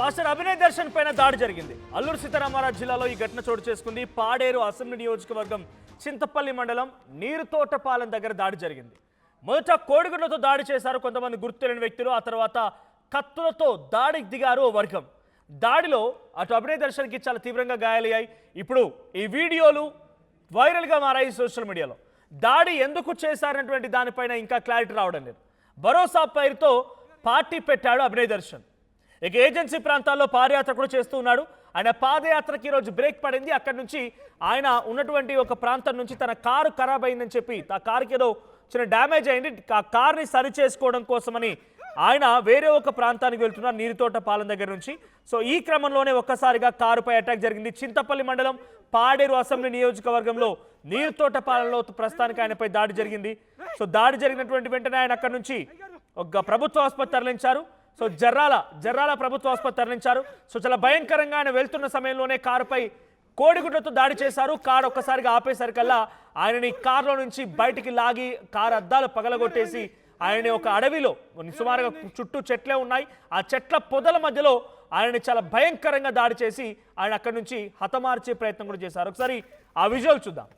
Pastor Abhinay Darshan పైన దాడి జరిగింది. అల్లూరు సీతారామరాజు జిల్లాలో ఈ ఘటన చోటు చేసుకుంది. పాడేరు అసెంబ్లీ నియోజకవర్గం చింతపల్లి మండలం నీరుతోటపాలెం దగ్గర దాడి జరిగింది. మొదట కోడిగుడ్లతో దాడి చేశారు కొంతమంది గుర్తు తెలియని వ్యక్తులు. ఆ తర్వాత కత్తులతో దాడికి దిగారు ఓ వర్గం. దాడిలో అటు అభినయ్ దర్శన్కి చాలా తీవ్రంగా గాయాలయ్యాయి. ఇప్పుడు ఈ వీడియోలు వైరల్గా మారాయి సోషల్ మీడియాలో. దాడి ఎందుకు చేశారన్నటువంటి దానిపైన ఇంకా క్లారిటీ రావడం లేదు. భరోసా పేరుతో పార్టీ పెట్టాడు అభినయ్ దర్శన్. ఇక ఏజెన్సీ ప్రాంతాల్లో పాదయాత్ర కూడా చేస్తూ ఉన్నాడు. ఆయన పాదయాత్రకి ఈరోజు బ్రేక్ పడింది. అక్కడి నుంచి ఆయన ఉన్నటువంటి ఒక ప్రాంతం నుంచి తన కారు ఖరాబ్ అయిందని చెప్పి ఆ కారుకి ఏదో చిన్న డ్యామేజ్ అయింది. ఆ కార్ని సరి చేసుకోవడం కోసమని ఆయన వేరే ఒక ప్రాంతానికి వెళ్తున్నారు నీరుతోటపాలెం దగ్గర నుంచి. సో ఈ క్రమంలోనే ఒక్కసారిగా కారుపై అటాక్ జరిగింది. చింతపల్లి మండలం పాడేరు అసెంబ్లీ నియోజకవర్గంలో నీరుతోటపాలెంలో ప్రస్తుతానికి ఆయనపై దాడి జరిగింది. సో దాడి జరిగినటువంటి వెంటనే ఆయన అక్కడి నుంచి ఒక ప్రభుత్వ ఆసుపత్రి తరలించారు. సో జర్రాల ప్రభుత్వ ఆసుపత్రి తరలించారు. సో చాలా భయంకరంగా ఆయన వెళ్తున్న సమయంలోనే కారుపై కోడిగుడ్లతో దాడి చేశారు. కారు ఒక్కసారిగా ఆపేసరికల్లా ఆయనని కారులో నుంచి బయటికి లాగి కారు అద్దాలు పగలగొట్టేసి ఆయనని ఒక అడవిలో సుమారుగా చుట్టూ చెట్లే ఉన్నాయి, ఆ చెట్ల పొదల మధ్యలో ఆయనని చాలా భయంకరంగా దాడి చేసి ఆయన అక్కడి నుంచి హతమార్చే ప్రయత్నం కూడా చేశారు. ఒకసారి ఆ విజువల్ చూద్దాం.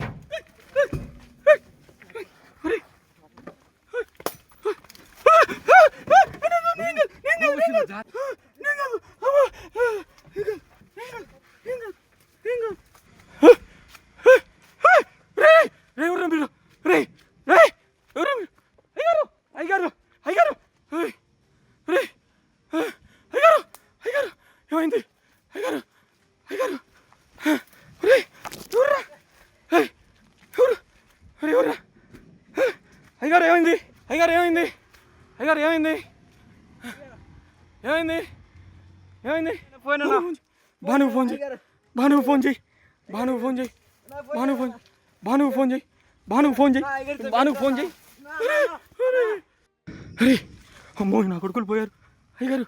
అమ్మో నా కొడుకులు పోయారు. అయ్యగారు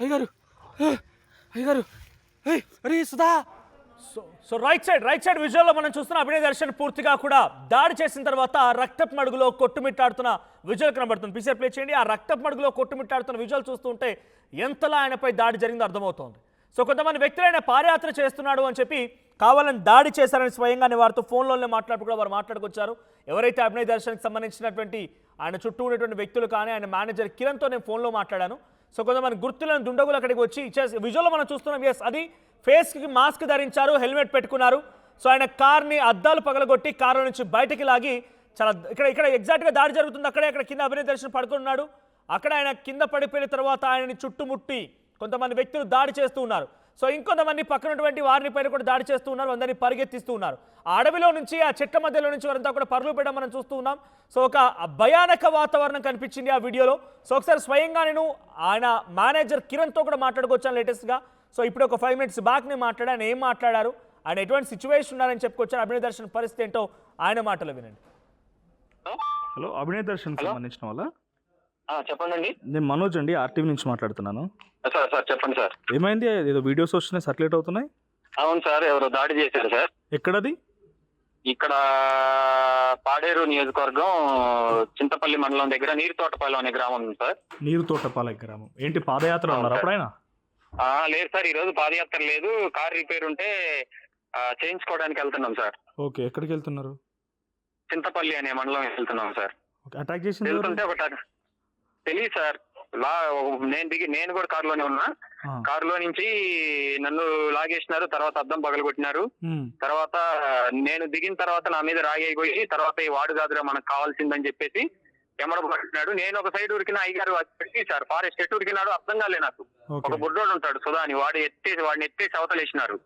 అయ్యగారు అయ్యగారు అరే సుధా. సో రైట్ సైడ్ విజువల్లో మనం చూస్తున్న అభినయ్ దర్శన్ పూర్తిగా కూడా దాడి చేసిన తర్వాత రక్తపు మడుగులో కొట్టుమిట్టాడుతున్న విజువల్ కనబడుతుంది. పిక్చర్ ప్లే చేయండి. ఆ రక్తపు మడుగులో కొట్టుమిట్టాడుతున్న విజువల్ చూస్తుంటే ఎంతలా ఆయనపై దాడి జరిగిందో అర్థమవుతోంది. సో కొంతమంది వ్యక్తులు ఆయన పాదయాత్ర చేస్తున్నాడు అని చెప్పి కావాలని దాడి చేశారని స్వయంగా వారితో ఫోన్లోనే మాట్లాడుతూ కూడా వారు మాట్లాడుకొచ్చారు. ఎవరైతే అభినయ్ దర్శన్కి సంబంధించినటువంటి ఆయన చుట్టూ ఉన్నటువంటి వ్యక్తులు కానీ ఆయన మేనేజర్ కిరణ్తో నేను ఫోన్లో మాట్లాడాను. సో కొంతమంది గుర్తులను దుండగులు అక్కడికి వచ్చి విజువల్లో మనం చూస్తున్నాం. ఎస్, అది ఫేస్కి మాస్క్ ధరించారు, హెల్మెట్ పెట్టుకున్నారు. సో ఆయన కార్ని అద్దాలు పగలగొట్టి కారు నుంచి బయటికి లాగి చాలా ఇక్కడ ఎగ్జాక్ట్గా దాడి జరుగుతుంది. అక్కడ కింద అభినయ్ దర్శన్ పడుకున్నాడు. అక్కడ ఆయన కింద పడిపోయిన తర్వాత ఆయనని చుట్టుముట్టి కొంతమంది వ్యక్తులు దాడి చేస్తూ ఉన్నారు. సో ఇంకొంతమంది పక్కనటువంటి వారిని పైన కూడా దాడి చేస్తూ ఉన్నారు, అందరినీ పరిగెత్తిస్తూ ఉన్నారు. ఆ అడవిలో నుంచి ఆ చెట్ల మధ్యలో నుంచి వారంతా కూడా పరుగులు పెట్టడం మనం చూస్తూ ఉన్నాం. సో ఒక భయానక వాతావరణం కనిపించింది ఆ వీడియోలో. సో ఒకసారి స్వయంగా నేను ఆయన మేనేజర్ కిరణ్తో కూడా మాట్లాడుకొచ్చాను లేటెస్ట్గా. సో ఇప్పుడు ఒక 5 minutes బ్యాక్ నేను మాట్లాడాను. ఆయన ఏం మాట్లాడారు, ఆయన ఎటువంటి సిచ్యువేషన్ ఉన్నారని చెప్పుకొచ్చారు. అభినయ్ దర్శన్ పరిస్థితి ఏంటో ఆయన మాటలు వినండి. హలో, అభినయ్ దర్శన్ సంబంధించిన వాళ్ళ? చెప్పండి. నేను మనోజ్ అండి, ఆర్టీవీ నుంచి మాట్లాడుతున్నాను. సార్ చెప్పండి సార్. ఏమైంది? ఏదో వీడియోస్ వస్తున్నాయి, సర్క్యులేట్ అవుతున్నాయి. అవును సార్, ఎవరో దాడి చేశారు సార్. ఎక్కడది? ఇక్కడ పాడేరు నియోజకవర్గం చింతపల్లి మండలం దగ్గర నీరుతోటపాలెం అనే గ్రామం ఉంది సార్. నీరుతోటపాలెం గ్రామం. ఏంటి పాదయాత్ర ఉన్నారు అప్పుడైనా? లేదు సార్, ఈ రోజు పాదయాత్ర లేదు. కార్ రిపేర్ ఉంటే చేయించుకోవడానికి వెళ్తున్నాం సార్. ఓకే, ఎక్కడికి వెళ్తున్నారు? చింతపల్లి అనే మండలం వెళ్తున్నాం సార్. అటాక్ చేసింది వెళ్తుంటే తెలియదు సార్. నేను కూడా కారులోనే ఉన్నా. కారులో నుంచి నన్ను లాగేసినారు, తర్వాత అద్దం పగలగొట్టినారు. తర్వాత నేను దిగిన తర్వాత నా మీద రాగైపోయి తర్వాత ఈ వాడు కాదురా మనకు కావాల్సిందని చెప్పేసి ఎమ్మడబట్టినాడు. నేను ఒక సైడ్ ఉరికిన, అయ్యగారు సార్ ఫారెస్ట్ ఎట్టు ఉరికినాడు అర్థం కాలే నాకు. ఒక బుడ్డోడు ఉంటాడు సుధా అని, వాడిని ఎత్తేసి అవతలేసినారు.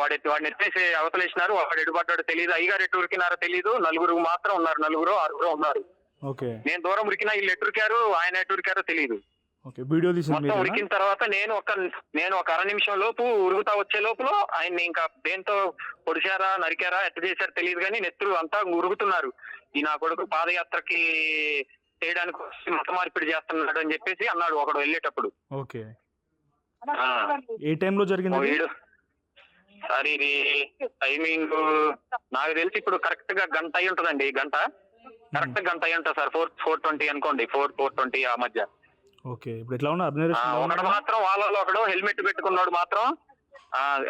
వాడిని ఎత్తేసి అవతలేసినారు. వాడు ఎడుపడ్డాడు తెలియదు. అయ్యగారు ఎట్టు ఉరికినారో తెలియదు. నలుగురు మాత్రం ఉన్నారు, 6 ఉన్నారు. నేను దూరం ఉరికినా, వీళ్ళు ఎట్టురికారు, ఆయన ఎట్టురికారో తెలియదు. మొత్తం ఉరికిన తర్వాత నేను ఒక 1/2 నిమిషం లోపు ఉరుగుతా వచ్చే లోపల ఆయన్ని ఇంకా దేంతో పొడిచారా నరికారా ఎట్ట చేశారో తెలియదు కానీ నెత్తురు అంతా ఉరుగుతున్నారు. ఈ నా కొడుకు పాదయాత్రకి చేయడానికి మత మార్పిడి చేస్తున్నాడు అని చెప్పేసి అన్నాడు ఒకడు వెళ్ళేటప్పుడు. ఏ టైంలో జరిగింది సార్? ఇది టైమింగ్ నాకు తెలిసి ఇప్పుడు కరెక్ట్ గా గంట అయి ఉంటదండి. కరెక్ట్ గంట అయి ఉంటుంది సార్. 4:20 అనుకోండి, 4:20 ఆ మధ్య. ఓకే. ఇప్పుడు ఎట్లా ఉన్నా అభినయ్ దర్శన్ ఎలా ఒకడు ఉన్నాడు? మాత్రం వాళ్ళలో ఒకడు హెల్మెట్ పెట్టుకున్నాడు మాత్రం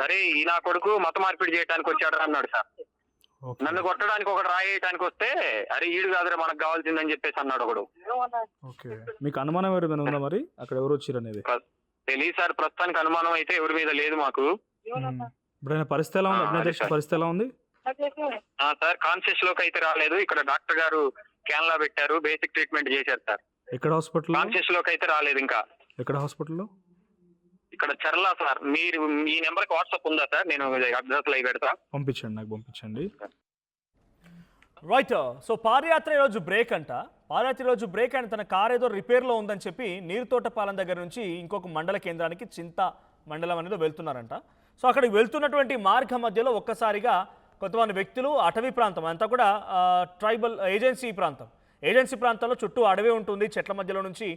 అరే ఈ నా కొడుకు మత మార్పిడి చేయడానికి వచ్చాడు అన్నాడు సార్. ఓకే. నన్ను కొట్టడానికి ఒకడు రాయేయడానికి వస్తే అరే ఈడు కాదురా మనకు కావాల్సిందని చెప్పేసి అన్నాడు ఒకడు. ఓకే. మీకు అనుమానం ఏమైనా ఉందా మరి అక్కడ ఎవరు వచ్చారు అనేది? తెలియదు సార్, ప్రస్తుతానికి అనుమానం అయితే ఎవరి మీద లేదు మాకు. ఇప్పుడు ఆయన పరిస్థితి ఎలా ఉంది? అభినయ్ అదే దర్శన్ సార్. పరిస్థితి ఎలా ఉంది? సార్ కాన్షియస్ లోకి అయితే రాలేదు. ఇక్కడ డాక్టర్ గారు క్యాన్లా పెట్టారు, బేసిక్ ట్రీట్మెంట్ చేశారు సార్. ఎక్కడ హాస్పిటల్? కాన్షియస్ లోకి అయితే రాలేదు ఇంకా. ఎక్కడ హాస్పిటల్లో? ఇక్కడ చర్లా సార్. మీరు ఈ నెంబర్ కి వాట్సాప్ ఉందా సార్? నేను అడ్రస్ లైవ్ పెడతా, పంపించండి, నాకు పంపించండి. రైట్. సో పాదయాత్ర ఈరోజు బ్రేక్ అంట. పాదయాత్ర ఈరోజు బ్రేక్ అండ్ తన కార్ ఏదో రిపేర్లో ఉందని చెప్పి నీరుతోటపాలెం దగ్గర నుంచి ఇంకొక మండల కేంద్రానికి చింత మండలం అనేది వెళ్తున్నారంట. సో అక్కడికి వెళ్తున్నటువంటి మార్గ మధ్యలో ఒక్కసారిగా కొంతమంది వ్యక్తులు అటవీ ప్రాంతం అంతా కూడా ట్రైబల్ ఏజెన్సీ ప్రాంతంలో చుట్టూ అడవి ఉంటుంది, చెట్ల మధ్యలో నుంచి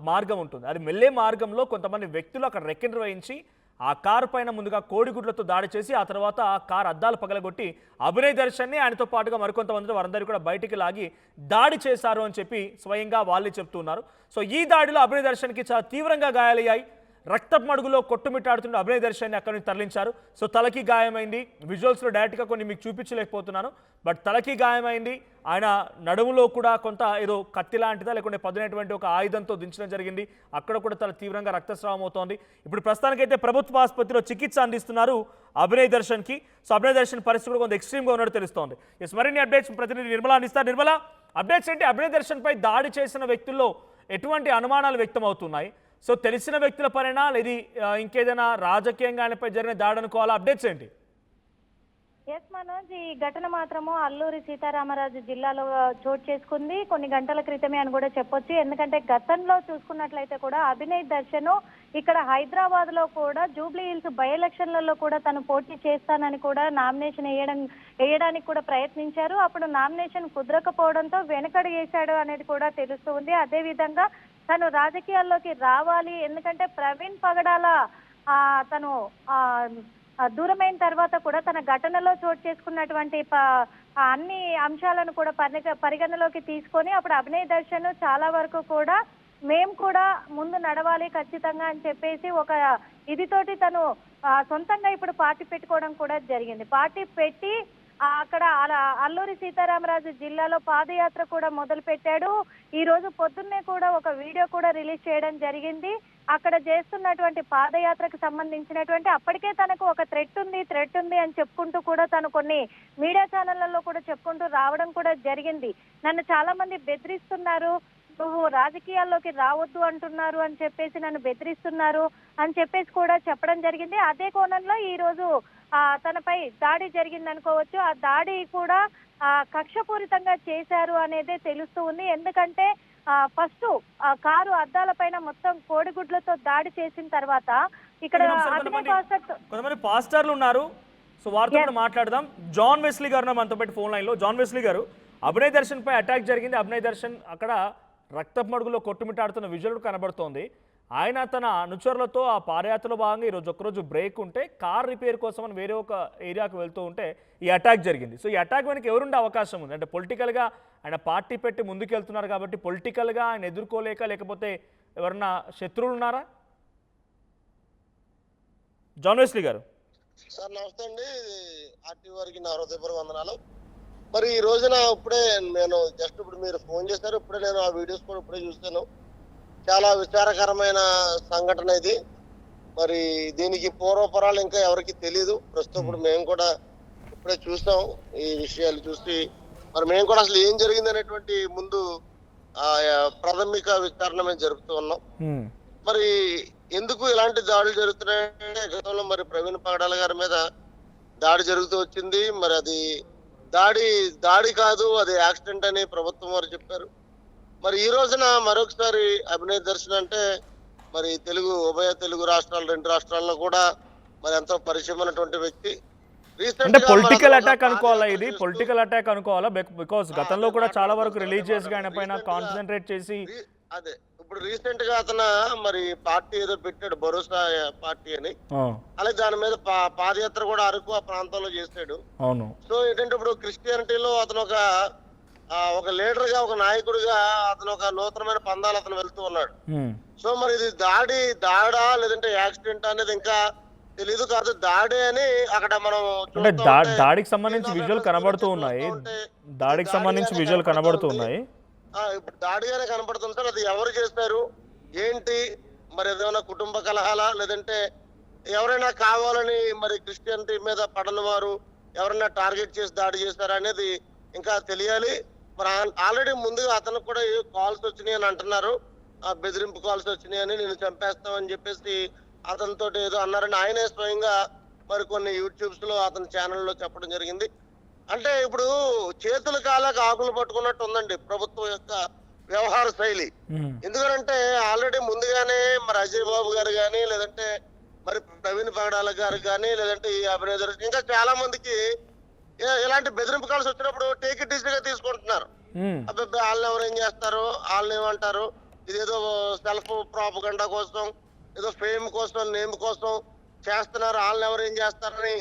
మార్గం ఉంటుంది. అది మెల్లే మార్గంలో కొంతమంది వ్యక్తులు అక్కడ రెక్కి నిర్వహించి ఆ కారు పైన ముందుగా కోడిగుడ్లతో దాడి చేసి ఆ తర్వాత ఆ కారు అద్దాలు పగలగొట్టి అభినయ్ దర్శన్ని ఆయనతో పాటుగా మరికొంతమంది వారందరూ కూడా బయటికి లాగి దాడి చేశారు అని చెప్పి స్వయంగా వాళ్ళే చెప్తున్నారు. సో ఈ దాడిలో అభినయ్ దర్శన్కి చాలా తీవ్రంగా గాయాలయ్యాయి. రక్తపు మడుగులో కొట్టుమిట్టాడుతున్న అభినయ్ దర్శన్ని అక్కడి నుంచి తరలించారు. సో తలకి గాయమైంది. విజువల్స్లో డైరెక్ట్గా కొన్ని మీకు చూపించలేకపోతున్నాను, బట్ తలకి గాయమైంది. ఆయన నడుములో కూడా కొంత ఏదో కత్తి లాంటిదా లేకుంటే పదునైనటువంటి ఒక ఆయుధంతో దించడం జరిగింది. అక్కడ కూడా చాలా తీవ్రంగా రక్తస్రావం అవుతోంది. ఇప్పుడు ప్రస్తుతానికైతే ప్రభుత్వ ఆసుపత్రిలో చికిత్స అందిస్తున్నారు అభినయ్ దర్శన్కి. సో అభినయ్ దర్శన్ పరిస్థితి కూడా కొంత ఎక్స్ట్రీమ్గా ఉన్నట్టు తెలుస్తోంది. ఎస్, మరిన్ని అప్డేట్స్ ప్రతినిధి నిర్మలా అందిస్తారు. నిర్మలా, అప్డేట్స్ ఏంటి? అభినయ్ దర్శన్పై దాడి చేసిన వ్యక్తుల్లో ఎటువంటి అనుమానాలు వ్యక్తం అవుతున్నాయి? సో తెలిసిన వ్యక్తుల పైన ఇది ఇంకేదైనా రాజకీయంగా ఆయనపై జరిగిన దాడి అనుకోవాలా? అప్డేట్స్ ఏంటి? ఎస్ మనోజ్, ఈ ఘటన మాత్రము అల్లూరి సీతారామరాజు జిల్లాలో చోటు చేసుకుంది. కొన్ని గంటల క్రితమే అని కూడా చెప్పొచ్చు. ఎందుకంటే గతంలో చూసుకున్నట్లయితే కూడా అభినయ్ దర్శన్ ఇక్కడ హైదరాబాద్ లో కూడా జూబ్లీ హిల్స్ బై ఎలక్షన్లలో కూడా తను పోటీ చేస్తానని కూడా నామినేషన్ వేయడానికి కూడా ప్రయత్నించారు. అప్పుడు నామినేషన్ కుదరకపోవడంతో వెనకడు వేశాడు అనేది కూడా తెలుస్తూ ఉంది. అదే విధంగా తను రాజకీయాల్లోకి రావాలి, ఎందుకంటే ప్రవీణ్ పగడాల తను దూరమైన తర్వాత కూడా తన ఘటనలో చోటు చేసుకున్నటువంటి అన్ని అంశాలను కూడా పరిగణలోకి తీసుకొని అప్పుడు అభినయ్ దర్శన్ చాలా వరకు కూడా మేము కూడా ముందు నడవాలి ఖచ్చితంగా అని చెప్పేసి ఒక ఇదితోటి తను సొంతంగా ఇప్పుడు పార్టీ పెట్టుకోవడం కూడా జరిగింది. పార్టీ పెట్టి అక్కడ అల్లూరి సీతారామరాజు జిల్లాలో పాదయాత్ర కూడా మొదలు పెట్టాడు. ఈ రోజు పొద్దున్నే కూడా ఒక వీడియో కూడా రిలీజ్ చేయడం జరిగింది. అక్కడ చేస్తున్నటువంటి పాదయాత్రకు సంబంధించినటువంటి అప్పటికే తనకు ఒక థ్రెట్ ఉంది అని చెప్పుకుంటూ కూడా తను కొన్ని మీడియా ఛానళ్లలో కూడా చెప్పుకుంటూ రావడం కూడా జరిగింది. నన్ను చాలా మంది బెదిరిస్తున్నారు, నువ్వు రాజకీయాల్లోకి రావద్దు అంటున్నారు అని చెప్పేసి నన్ను బెదిరిస్తున్నారు అని చెప్పేసి కూడా చెప్పడం జరిగింది. అదే కోణంలో ఈ రోజు తనపై దాడి జరిగింది అనుకోవచ్చు. ఆ దాడి కూడా కక్షపూరితంగా చేశారు అనేదే తెలుస్తూ ఉంది. ఎందుకంటే ఫస్ట్ కారు అద్దాల పైన మొత్తం కోడిగుడ్లతో దాడి చేసిన తర్వాత ఇక్కడ కొంతమంది పాస్టర్లు ఉన్నారు. సో వారితో కూడా మాట్లాడదాం. జాన్ వెస్లీ గారు మనతో పాటు ఫోన్ లైన్లో. జాన్ వెస్లీ గారు, అభినయ్ దర్శన్ పై అటాక్ జరిగింది. అభినయ్ దర్శన్ అక్కడ రక్తపు మడుగులో కొట్టుమిట్టాడుతున్న విజువల్ కనబడుతోంది. ఆయన తన అనుచరులతో ఆ పాదయాత్రలో భాగంగా ఈరోజు ఒక్కరోజు బ్రేక్ ఉంటే కార్ రిపేర్ కోసం అని వేరే ఒక ఏరియాకు వెళ్తూ ఉంటే ఈ అటాక్ జరిగింది. సో ఈ అటాక్ వెనక ఎవరుండే అవకాశం ఉంది? అంటే పొలిటికల్గా ఆయన పార్టీ పెట్టి ముందుకు వెళ్తున్నారు కాబట్టి పొలిటికల్గా ఆయన ఎదుర్కోలేక, లేకపోతే ఎవరన్నా శత్రువులు ఉన్నారా? జాన్ వెస్లీ గారు సార్ నమస్తే అండి. ఆర్టీ వారికి నా హృదయపూర్వక వందనాలు. మరి ఈ రోజున ఇప్పుడే నేను జస్ట్ ఇప్పుడు మీరు ఫోన్ చేశారు, ఇప్పుడే నేను ఆ వీడియోస్ కూడా ఇప్పుడే చూస్తాను. చాలా విచారకరమైన సంఘటన ఇది. మరి దీనికి పూర్వపరాలు ఇంకా ఎవరికి తెలియదు. ప్రస్తుతం ఇప్పుడు మేము కూడా ఇప్పుడే చూసాం ఈ విషయాలు చూసి, మరి మేము కూడా అసలు ఏం జరిగింది అనేటువంటి ముందు ప్రాథమిక విచారణ మేము జరుపుతూ ఉన్నాం. మరి ఎందుకు ఇలాంటి దాడులు జరుగుతున్నాయంటే గతంలో మరి ప్రవీణ్ పగడాల గారి మీద దాడి జరుగుతూ వచ్చింది. మరి అది దాడి కాదు, అది యాక్సిడెంట్ అని ప్రభుత్వం వారు చెప్పారు. మరి ఈ రోజున మరొకసారి అభినయ్ దర్శన్ అంటే మరి ఉభయ తెలుగు రాష్ట్రాలు, 2 రాష్ట్రాల్లో కూడా మరి ఎంతో పరిచయం ఉన్నటువంటి వ్యక్తి. అంటే పొలిటికల్ అటాక్ అనుకోవాలా? ఇది పొలిటికల్ అటాక్ అనుకోవాలా? బికాస్ గతంలో కూడా చాలా వరకు రిలీజియస్ గా ఆయన పైన కాన్సన్ట్రేట్ చేసి అదే ఇప్పుడు రీసెంట్ గా అతను మరి పార్టీ ఏదో పెట్టాడు, భరోసా పార్టీ అని. అలాగే దాని మీద పాదయాత్ర కూడా అరకు ఆ ప్రాంతంలో చేశాడు. అవును. సో ఏంటంటే ఇప్పుడు క్రిస్టియానిటీలో అతను ఒక ఒక లీడర్ గా, ఒక నాయకుడిగా అతను ఒక నూతనమైన పందాలు అతను వెళ్తూ ఉన్నాడు. సో మరి ఇది దాడా లేదంటే యాక్సిడెంట్ అనేది ఇంకా తెలీదు. కాదు దాడే అని అక్కడ మనం అంటే దాడికి సంబంధించి విజువల్ కనబడుతూ ఉన్నాయి. దాడికి సంబంధించి విజువల్ కనబడుతూ ఉన్నాయి. ఇప్పుడు దాడిగానే కనబడుతుంది సార్. అది ఎవరు చేస్తారు ఏంటి, మరి ఏదైనా కుటుంబ కలహాలా, లేదంటే ఎవరైనా కావాలని మరి క్రిస్టియానిటీ మీద పడని వారు ఎవరైనా టార్గెట్ చేసి దాడి చేస్తారా అనేది ఇంకా తెలియాలి. మరి ఆల్రెడీ ముందుగా అతనికి కూడా కాల్స్ వచ్చినాయి అని అంటున్నారు, బెదిరింపు కాల్స్ వచ్చినాయి అని, నేను చంపేస్తామని చెప్పేసి అతనితో ఏదో అన్నారని ఆయనే స్వయంగా మరి కొన్ని యూట్యూబ్స్ లో అతని ఛానల్లో చెప్పడం జరిగింది. అంటే ఇప్పుడు చేతులు కాలాక ఆకులు పట్టుకున్నట్టు ఉందండి ప్రభుత్వం యొక్క వ్యవహార శైలి. ఎందుకంటే ఆల్రెడీ ముందుగానే మరి అజయ్ బాబు గారు కానీ, లేదంటే మరి ప్రవీణ్ పగడాల గారు కానీ, లేదంటే ఈ అభినేతలు ఇంకా చాలా మందికి ఇలాంటి బెదిరింపు కాల్స్ వచ్చినప్పుడు టేక్ ఇట్ ఈజీగా తీసుకుంటున్నారు. అబ్బాయి వాళ్ళని ఎవరు ఏం చేస్తారు, వాళ్ళని ఏమంటారు, ఇదేదో సెల్ఫ్ ప్రాపగండా కోసం, ఏదో ఫేమ్ కోసం, నేమ్ కోసం చేస్తున్నారు, వాళ్ళని ఎవరు ఏం చేస్తారని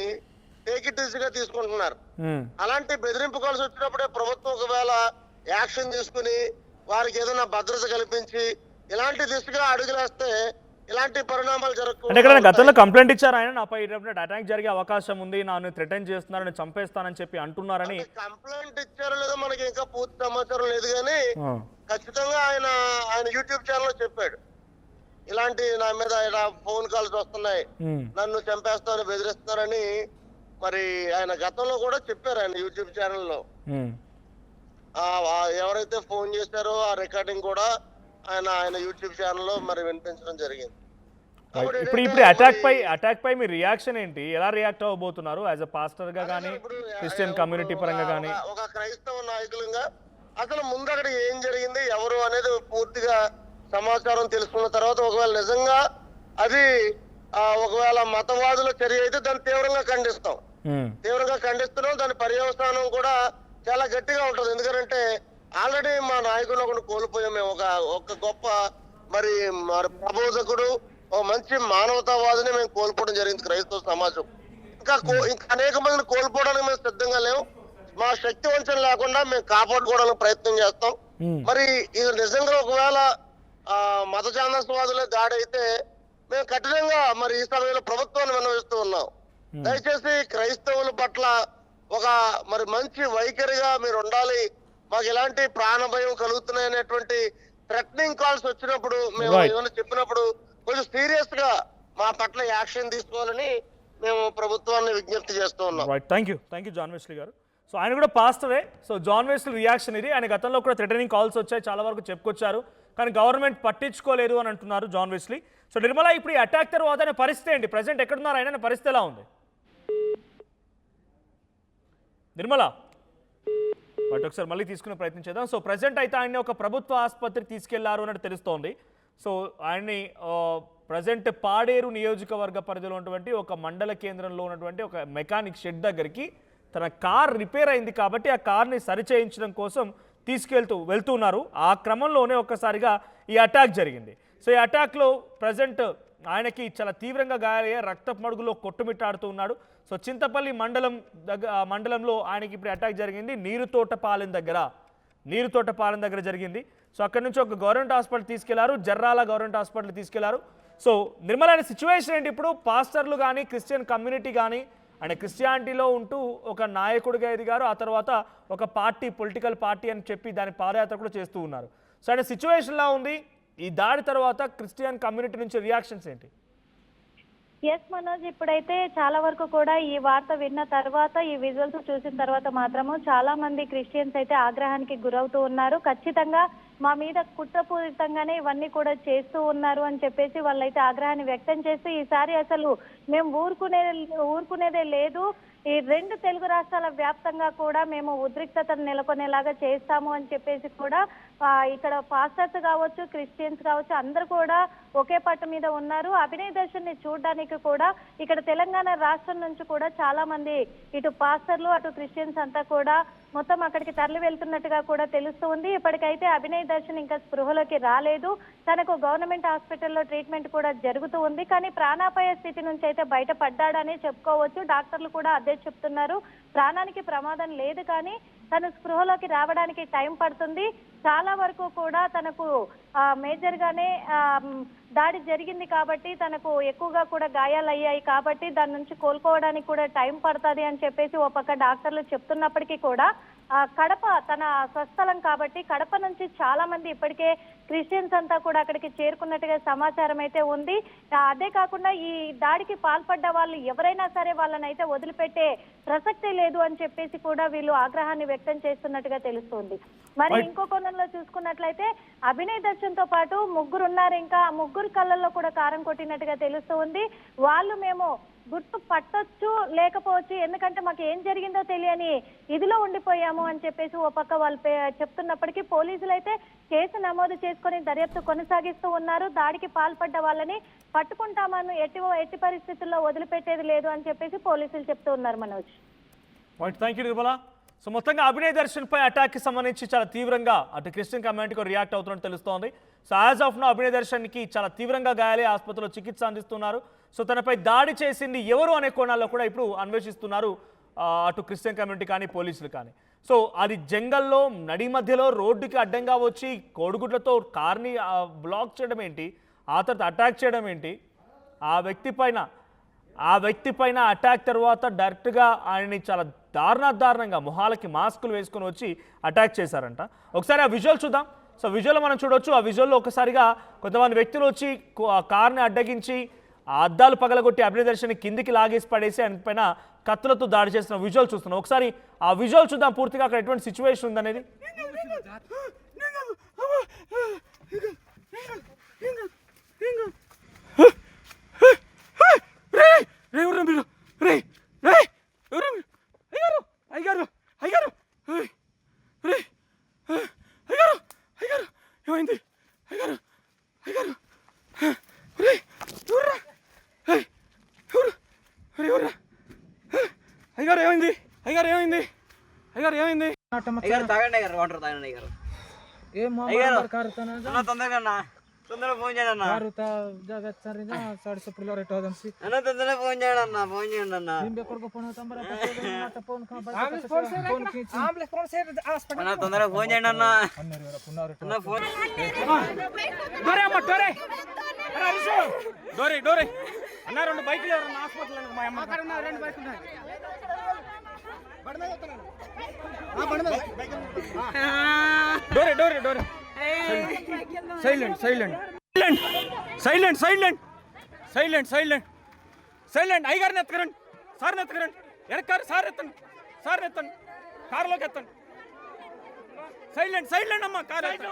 టేక్ ఇట్ ఈజీగా తీసుకుంటున్నారు. అలాంటి బెదిరింపు కాల్స్ వచ్చినప్పుడే ప్రభుత్వం ఒకవేళ యాక్షన్ తీసుకుని వారికి ఏదైనా భద్రత కల్పించి ఇలాంటి దిశగా అడుగులేస్తే ఇలాంటి పరిణామాలు అంటే ఇక్కడ గతంలో కంప్లైంట్ ఇచ్చారు ఆయన, నాపై అటాక్ జరిగే అవకాశం ఉంది, నన్ను థ్రెటన్ చేస్తున్నారని, చంపేస్తానని చెప్పి అంటున్నారని. కంప్లైంట్ ఇచ్చారో లేదో మనకి ఇంకా పూర్తి సమాచారం లేదు, కానీ ఖచ్చితంగా ఆయన యూట్యూబ్ ఛానల్ చెప్పాడు ఇలాంటి నా మీద ఇలా ఫోన్ కాల్స్ వస్తున్నాయి, నన్ను చంపేస్తామని బెదిరిస్తున్నారని. మరి ఆయన గతంలో కూడా చెప్పారు ఆయన యూట్యూబ్ ఛానల్లో. ఎవరైతే ఫోన్ చేశారో ఆ రికార్డింగ్ కూడా ఆయన యూట్యూబ్ ఛానల్లో మరి వినిపించడం జరిగింది. ఇప్పుడు అటాక్ పై మీ రియాక్షన్ ఏంటి, ఎలా రియాక్ట్ అవ్వబోతున్నారు యాజ్ అ పాస్టర్ గా కానీ, క్రిస్టియన్ కమ్యూనిటీ పరంగా కానీ? ఒక క్రైస్తవ నాయకులుగా అసలు ముందు అక్కడ ఏం జరిగింది, ఎవరు అనేది పూర్తిగా సమాచారం తెలుసుకున్న తర్వాత ఒకవేళ నిజంగా అది ఒకవేళ మతవాదుల చర్య అయితే దాన్ని తీవ్రంగా ఖండిస్తున్నాం. దాని పర్యవసానం కూడా చాలా గట్టిగా ఉంటుంది. ఎందుకంటే ఆల్రెడీ మా నాయకులు ఒకటి కోల్పోయాం మేము. ఒక గొప్ప మరి ప్రబోధకుడు, ఒక మంచి మానవతావాదిని మేము కోల్పోవడం జరిగింది క్రైస్తవ సమాజం. ఇంకా అనేక మందిని కోల్పోవడానికి మేము సిద్ధంగా లేవు. మా శక్తి వంచన లేకుండా మేము కాపాడుకోవడానికి ప్రయత్నం చేస్తాం. మరి ఇది నిజంగా ఒకవేళ మత ఛాందసవాదులే దాడి అయితే మేము కఠినంగా మరి ఈ సమయంలో ప్రభుత్వాన్ని విన్నవిస్తూ ఉన్నాం. దయచేసి క్రైస్తవుల పట్ల ఒక మరి మంచి వైఖరిగా మీరు ఉండాలి. మాకు ఎలాంటి ప్రాణ భయం కలుగుతున్నాయనేటువంటి థ్రెటనింగ్ కాల్స్ వచ్చినప్పుడు మేము ఏమైనా చెప్పినప్పుడు కొంచెం సీరియస్ గా మా పట్ల యాక్షన్ తీసుకోవాలని మేము ప్రభుత్వాన్ని విజ్ఞప్తి చేస్తూ ఉన్నాం. థ్యాంక్ యూ జాన్ వెస్లీ గారు. సో ఆయన కూడా పాస్టరే. సో జాన్ వెస్లీ రియాక్షన్ ఇది. ఆయన గతంలో కూడా థ్రెటనింగ్ కాల్స్ వచ్చాయి, చాలా వరకు చెప్పుకొచ్చారు, కానీ గవర్నమెంట్ పట్టించుకోలేదు అని అంటున్నారు జాన్ వెస్లీ. సో నిర్మల, ఇప్పుడు ఈ అటాక్ తర్వాత ఆయన పరిస్థితి ఏంటి, ప్రజెంట్ ఎక్కడున్నారు ఆయన, పరిస్థితి ఎలా ఉంది నిర్మల? బట్ ఒకసారి మళ్ళీ తీసుకునే ప్రయత్నం చేద్దాం. సో ప్రజెంట్ అయితే ఆయన్ని ఒక ప్రభుత్వ ఆసుపత్రికి తీసుకెళ్లారు అన్నట్టు తెలుస్తోంది. సో ఆయన్ని ప్రజెంట్ పాడేరు నియోజకవర్గ పరిధిలో ఉన్నటువంటి ఒక మండల కేంద్రంలో ఉన్నటువంటి ఒక మెకానిక్ షెడ్ దగ్గరికి తన కార్ రిపేర్ అయింది కాబట్టి ఆ కార్ని సరిచేయించడం కోసం వెళ్తున్నారు. ఆ క్రమంలోనే ఒక్కసారిగా ఈ అటాక్ జరిగింది. సో ఈ అటాక్లో ప్రజెంట్ ఆయనకి చాలా తీవ్రంగా గాయాలయ్యే, రక్తపు మడుగులో కొట్టుమిట్టాడుతూ ఉన్నాడు. సో చింతపల్లి మండలంలో ఆయనకి ఇప్పుడు అటాక్ జరిగింది నీరుతోటపాలెం దగ్గర జరిగింది. సో అక్కడి నుంచి ఒక గవర్నమెంట్ హాస్పిటల్ తీసుకెళ్లారు, జర్రాల గవర్నమెంట్ హాస్పిటల్ తీసుకెళ్లారు. సో నిర్మల, సిచ్యువేషన్ ఏంటి ఇప్పుడు? పాస్టర్లు కానీ, క్రిస్టియన్ కమ్యూనిటీ కానీ, ఆయన క్రిస్టియానిటీలో ఉంటూ ఒక నాయకుడిగా ఎదిగారు, ఆ తర్వాత ఒక పొలిటికల్ పార్టీ అని చెప్పి దాని పాదయాత్ర కూడా చేస్తూ ఉన్నారు. సో ఆయన సిచ్యువేషన్లా ఉంది. ఈ దాడి తర్వాత క్రిస్టియన్ కమ్యూనిటీ నుంచి రియాక్షన్స్ ఏంటి? ఎస్ మనోజ్, ఇప్పుడైతే చాలా వరకు కూడా ఈ వార్త విన్న తర్వాత, ఈ విజువల్స్ చూసిన తర్వాత మాత్రము చాలా మంది క్రిస్టియన్స్ అయితే ఆగ్రహానికి గురవుతూ ఉన్నారు. ఖచ్చితంగా మా మీద కుట్రపూరితంగానే ఇవన్నీ కూడా చేస్తూ ఉన్నారు అని చెప్పేసి వాళ్ళైతే ఆగ్రహాన్ని వ్యక్తం చేస్తూ, ఈసారి అసలు మేము ఊరుకునేదే లేదు, ఈ 2 తెలుగు రాష్ట్రాల వ్యాప్తంగా కూడా మేము ఉద్రిక్తతను నెలకొనేలాగా చేస్తాము అని చెప్పేసి కూడా ఇక్కడ పాస్టర్స్ కావచ్చు, క్రిస్టియన్స్ కావచ్చు, అందరూ కూడా ఒకే పట్టు మీద ఉన్నారు. అభినయ్ దర్శన్ ని చూడడానికి కూడా ఇక్కడ తెలంగాణ రాష్ట్రం నుంచి కూడా చాలా మంది ఇటు పాస్టర్లు అటు క్రిస్టియన్స్ అంతా కూడా మొత్తం అక్కడికి తరలి వెళ్తున్నట్టుగా కూడా తెలుస్తూ ఉంది. ఇప్పటికైతే అభినయ్ దర్శన్ ఇంకా స్పృహలోకి రాలేదు. తనకు గవర్నమెంట్ హాస్పిటల్లో ట్రీట్మెంట్ కూడా జరుగుతూ ఉంది, కానీ ప్రాణాపాయ స్థితి నుంచి అయితే బయటపడ్డాడని చెప్పుకోవచ్చు. డాక్టర్లు కూడా అదే చెప్తున్నారు, ప్రాణానికి ప్రమాదం లేదు, కానీ తను స్పృహలోకి రావడానికి టైం పడుతుంది. చాలా వరకు కూడా తనకు మేజర్ గానే దాడి జరిగింది కాబట్టి తనకు ఎక్కువగా కూడా గాయాలు అయ్యాయి కాబట్టి దాని నుంచి కోలుకోవడానికి కూడా టైం పడుతుంది అని చెప్పేసి ఓ పక్క డాక్టర్లు చెప్తున్నప్పటికీ కూడా కడప తన స్వస్థలం కాబట్టి కడప నుంచి చాలా మంది ఇప్పటికే క్రిస్టియన్స్ అంతా కూడా అక్కడికి చేరుకున్నట్టుగా సమాచారం అయితే ఉంది. అదే కాకుండా ఈ దాడికి పాల్పడ్డ వాళ్ళు ఎవరైనా సరే వాళ్ళనైతే వదిలిపెట్టే ప్రసక్తే లేదు అని చెప్పేసి కూడా వీళ్ళు ఆగ్రహాన్ని వ్యక్తం చేస్తున్నట్టుగా తెలుస్తోంది. మరి ఇంకో కోణంలో చూసుకున్నట్లయితే అభినయ్ దర్శన్ తో పాటు ముగ్గురు ఉన్నారు. ఇంకా ఆ ముగ్గురు కళ్ళల్లో కూడా కారం కొట్టినట్టుగా తెలుస్తూ ఉంది. వాళ్ళు మేము గుర్తు పట్టొచ్చు లేకపోవచ్చు, ఎందుకంటే మాకు ఏం జరిగిందో తెలియని ఇదిలో ఉండిపోయాము అని చెప్పేసి ఓ పక్క వాళ్ళు చెప్తున్నప్పటికీ పోలీసులు అయితే కేసు నమోదు చేసుకుని దర్యాప్తు కొనసాగిస్తూ ఉన్నారు. దాడికి పాల్పడ్డ వాళ్ళని పట్టుకుంటామని ఎట్టి పరిస్థితుల్లో వదిలిపెట్టేది లేదు అని చెప్పేసి పోలీసులు చెప్తూ ఉన్నారు. Manoj, thank you Nirmala. So మొత్తంగా అభినయ్ దర్శన్ పై అటాక్కి సంబంధించి చాలా తీవ్రంగా అటు క్రిస్టియన్ కమ్యూనిటీకి రియాక్ట్ అవుతున్నట్టు తెలుస్తోంది. So as of now Abhinay దర్శన్కి చాలా తీవ్రంగా గాయాలే, ఆసుపత్రిలో చికిత్స అందిస్తున్నారు. సో తనపై దాడి చేసింది ఎవరు అనే కోణాల్లో కూడా ఇప్పుడు అన్వేషిస్తున్నారు అటు క్రిస్టియన్ కమ్యూనిటీ కానీ పోలీసులు కానీ. సో అది జంగల్లో నడి మధ్యలో రోడ్డుకి అడ్డంగా వచ్చి కోడిగుడ్లతో కార్ని బ్లాక్ చేయడం ఏంటి, ఆ తర్వాత అటాక్ చేయడం ఏంటి, ఆ వ్యక్తి పైన అటాక్ తర్వాత డైరెక్ట్గా ఆయనని చాలా దారుణంగా మొహాలకి మాస్కులు వేసుకొని వచ్చి అటాక్ చేశారంట. ఒకసారి ఆ విజువల్ చూద్దాం. సో విజువల్ మనం చూడొచ్చు. ఆ విజువల్లో ఒకసారిగా కొంతమంది వ్యక్తులు వచ్చి కార్ని అడ్డగించి ఆ అద్దాలు పగలగొట్టి అభినయ్ దర్శన్ కిందికి లాగేసి పడేసి ఆయన పైన కత్తులతో దాడి చేసిన విజువల్ చూస్తున్నాం. ఒకసారి ఆ విజువల్ చూద్దాం పూర్తిగా అక్కడ ఎటువంటి సిచ్యువేషన్ ఉందనేది. తొందరగా ఫోన్ చేయండి అన్న. తొందరగా ఫోన్ చేయండి అన్న. ఫోన్ చేయండి అన్న. తొందరగా ఫోన్ చేయండి అన్న. డోరే అన్న, 2 బైకులు హాస్పిటల్ డోరే సైలెంట్ అయ్యగారిని ఎత్తకరండి, సార్ని ఎత్తకరండి, వెనకారు సార్ ఎత్తండి, కారులోకి ఎత్తండి. సైలెంట్ అమ్మా, కారు జాగ్రత్త.